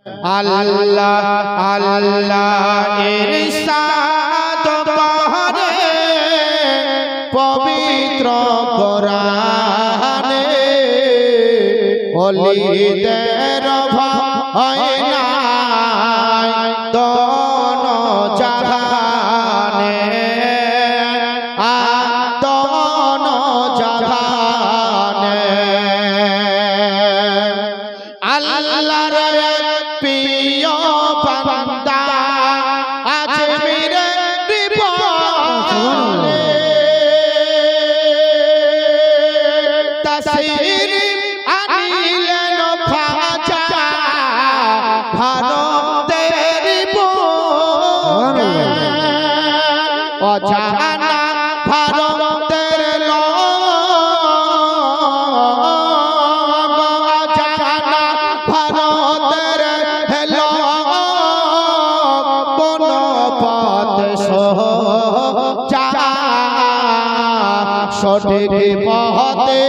আল্লাহ আল্লাহ ইরশাদ করে পবিত্র কোরআনে, ওলিদের ভয় নাই দোনো জাহানে, দোনো জাহানে। আল্লাহর প্রিয় বান্দা আজমিরে রিপনে, তাসির আনিলেন খাজা ভারতের বনে, অজানা ভারতের লোক, অজানা ভারতের লোক কোন পথ সোজা, সঠিক পথে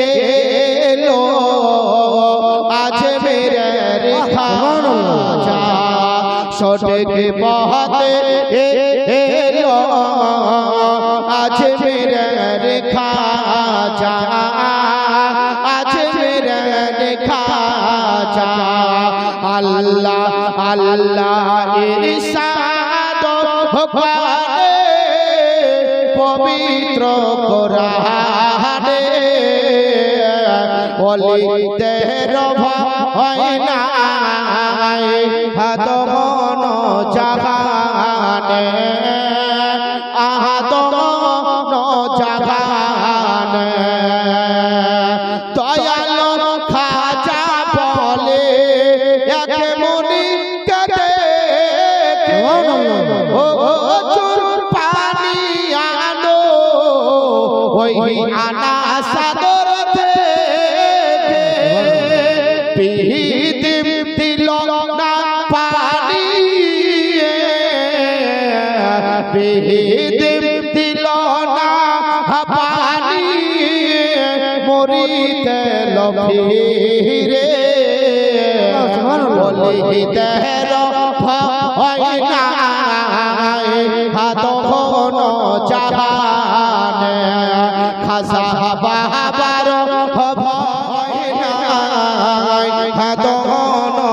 এলো আজমিরের খাজা, সঠিক পথে এলো আজমিরের খাজা, আজমিরের খাজা। আল্লাহ আল্লাহ ইরশাদ করে পবিত্র কোরআনে, ওলিদের ভয় নাই দোনো জাহানে, দোনো জাহানে। দয়াল খাজা বলে এক মুনিকে ডেকে, ও চোর পানি আনো ওই আনা সাগর থেকে, পিহিদিম দিল না পানি, পিহিদিম দিল না পানি, মরিতে লফিরে, ওলিদের ভয় নাই দোনো জাহানে, খাজা বাবার ভয় নাই দোনো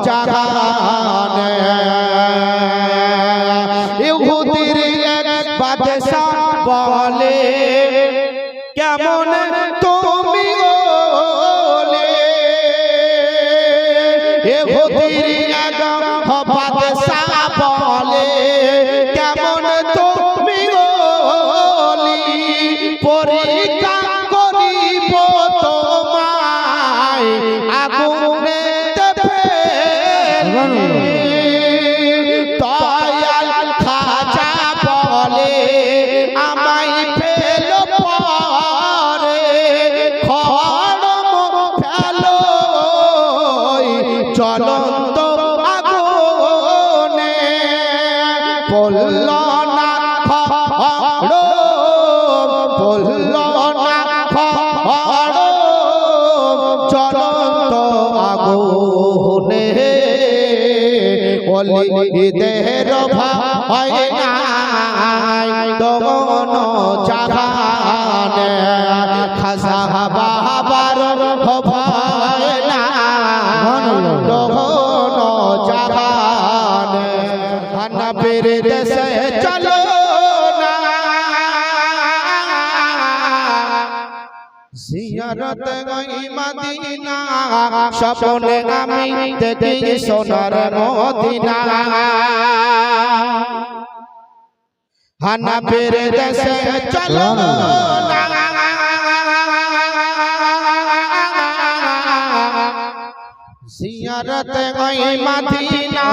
জাহানে। ইহুদির এক বাদশা বলে কেমন তুমি ওলে, ইহুদির এক বাদশা বলে কেমন তুমি ওলি, পরীক্ষা করিব তোমায় আগুনে ফেলে। দয়াল খাজা বলে আমায় ফেল পরে, খড়ম ফেলো জ্বলন্ত আগুনে, পড়ল না খড়ম, পড়ল না খড়ম জ্বলন্ত আগুনে, ওলিদের ভয় নাই দোনো জাহানে, খাজা বাবার ভয় নাই দোনো জাহানে। নবীর দেশে চলো না, জিয়ারত গই মদিনা, স্বপ্নে আমি দেখি সোনার মদিনা। নবীর দেশে চলো না, জিয়ারত গই মদিনা,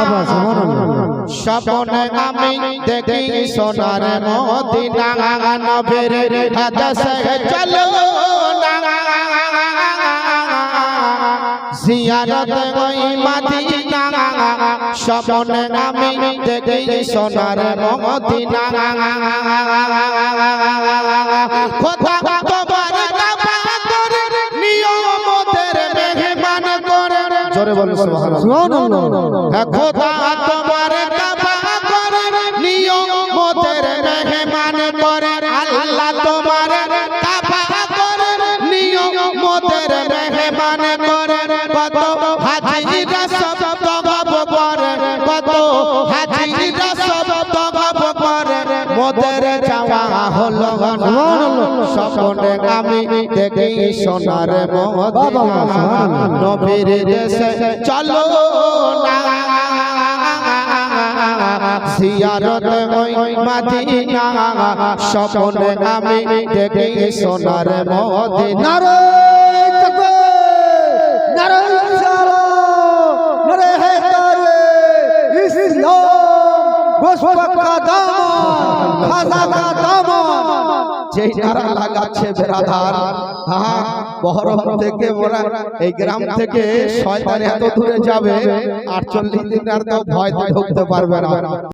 স্বপ্নে আমি দেখি সোনার মদিনা। নবীর দেশে চলো না, জিয়ারত গই মদিনা, স্বপ্নে আমি দেখি সোনার মদিনা। খোদা তোমার নিয়মতের মেহমান করে, জোরে জোরে বলো সুবহানাল্লাহ। খোদা তোমার কাবা করে নিয়মতের মেহমান করে, আল্লাহ তোমার কাবা করে নিয়মতের মেহমান করে, কত হাজিরা সব তওয়াব করে, কত হাজিরা সব তওয়াব করে, মোদের যাওয়া হলো না স্বপ্নে আমি দেখি সোনার মদিনা, নবীর দেশে চলো না জিয়ারত ওই মদিনা, স্বপ্নে আমি দেখি সোনার মদিনা। নারে তাকবীর, নারে রিসালাত, নারে হেদারে ইসলাম, গোসপাক কা দামন, খাজা কা দামন। যেই নারা লাগাচ্ছে বেরাদার, হ্যাঁ বহরম থেকে ওরা এই গ্রাম থেকে শয়তান এত দূরে যাবে 48 দিন আর তো ভয় ঢুকতে পারবে না।